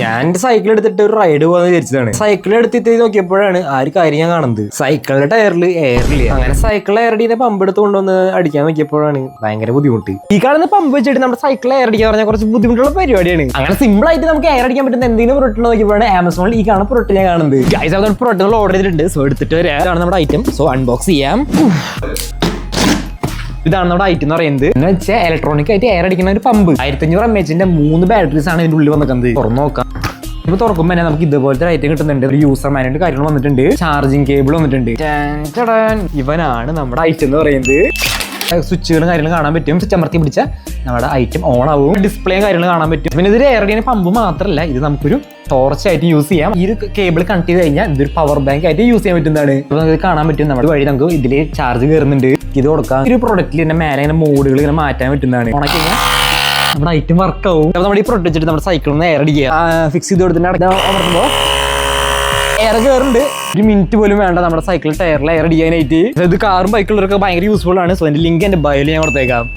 ഞാൻ എന്റെ സൈക്കിൾ എടുത്തിട്ട് ഒരു റൈഡ് പോകാന്ന് വിചാരിച്ചതാണ്. സൈക്കിൾ എടുത്തിട്ട് നോക്കിയപ്പോഴാണ് ആ ഒരു കാര്യം ഞാൻ കാണുന്നത്. സൈക്കിളിന്റെ ടയറിൽ എയറില്ല. അങ്ങനെ സൈക്കിൾ എയർ അടിക്കുന്ന പമ്പ് എടുത്ത് കൊണ്ടുവന്ന് അടിക്കാൻ നോക്കിയപ്പോഴാണ് ഭയങ്കര ബുദ്ധിമുട്ട്. ഈ കാണുന്ന പമ്പ് വെച്ചിട്ട് നമ്മുടെ സൈക്കിൾ എയർ അടിക്കാൻ പറഞ്ഞാൽ കുറച്ച് ബുദ്ധിമുട്ടുള്ള പരിപാടിയാണ്. അങ്ങനെ സിമ്പിൾ ആയിട്ട് നമുക്ക് എയർ അടിക്കാൻ പറ്റുന്ന എന്തെങ്കിലും പ്രൊഡക്റ്റ് നോക്കിയപ്പോഴാണ് ആമസോണിൽ ഈ കാണുന്ന പ്രൊഡക്റ്റ് ഞാൻ കാണുന്നത്. ഗൈസ് അതുകൊണ്ട് പ്രൊഡക്റ്റുകൾ ഓർഡർ ചെയ്തിട്ടുണ്ട്. സോ എടുത്തിട്ട് വരാണ് നമ്മുടെ ഐറ്റം. സോ അൺബോക്സ് ചെയ്യാം. ഇതാണ് നമ്മുടെ ഐറ്റം എന്ന് പറയുന്നത്. എന്ന് വെച്ചാൽ ഇലക്ട്രോണിക് ആയിട്ട് എയർ അടിക്കുന്ന ഒരു പമ്പ്. 1500 mAh 3 ബാറ്ററീസ് ആണ് ഇതിന്റെ ഉള്ളിൽ വന്നിരിക്കുന്നത്. തുറന്നു നോക്കാം. ഇപ്പൊ തുറക്കുമ്പോൾ തന്നെ നമുക്ക് ഇതുപോലത്തെ ഐറ്റം കിട്ടുന്നുണ്ട്. ഒരു യൂസർ മാനുവൽ കാര്യങ്ങൾ വന്നിട്ടുണ്ട്. ചാർജിങ് കേബിൾ വന്നിട്ടുണ്ട്. ഇവനാണ് നമ്മുടെ ഐറ്റം എന്ന് പറയുന്നത്. സ്വിച്ചുകളും കാര്യങ്ങളും കാണാൻ പറ്റും. സ്വിച്ച് അമർത്തി പിടിച്ചാൽ നമ്മുടെ ഐറ്റം ഓൺ ആവും. ഡിസ്പ്ലേയും കാര്യങ്ങളും കാണാൻ പറ്റും. പിന്നെ ഇതിൽ എയർ അടിക്കുന്ന പമ്പ് മാത്രമല്ല, ഇത് നമുക്കൊരു ടോർച്ച് ആയിട്ട് യൂസ് ചെയ്യാം. ഈ ഒരു കേബിൾ കണക്ട് ചെയ്ത് കഴിഞ്ഞാൽ ഇതൊരു പവർ ബാങ്ക് ആയിട്ട് യൂസ് ചെയ്യാൻ പറ്റുന്നതാണ്. അപ്പോൾ ഇത് കാണാൻ പറ്റും. നമ്മുടെ വഴി നമുക്ക് ഇതിൽ ചാർജ് കയറുന്നുണ്ട്. ഇത് കൊടുക്കാം. ഒരു പ്രൊഡക്റ്റിൽ തന്നെ മേലെ ഇങ്ങനെ മോഡുകൾ ഇങ്ങനെ മാറ്റാൻ പറ്റുന്നതാണ്. ഓണാക്കി കഴിഞ്ഞാൽ നമ്മുടെ ഐറ്റം വർക്ക് ആവും. അപ്പോൾ നമ്മുടെ ഈ പ്രൊഡക്റ്റ് വെച്ചിട്ട് നമ്മുടെ സൈക്കിളിൽ നിന്ന് എയർ അടിക്കുക. ഫിക്സ് ചെയ്ത് കൊടുത്തിട്ട് അമർത്തുമ്പോൾ എയർ കയറുന്നുണ്ട്. 1 മിനിറ്റ് പോലും വേണ്ട നമ്മുടെ സൈക്കിൾ ടയറിൽ എയർ അടിക്കാനായിട്ട്. ഇത് കാറും ബൈക്കുള്ളവർക്ക് ഭയങ്കര യൂസ്ഫുൾ ആണ്. സോ അതിന്റെ ലിങ്ക് എന്റെ ബയോയിൽ ഞാൻ കൊടുത്തേക്കാം.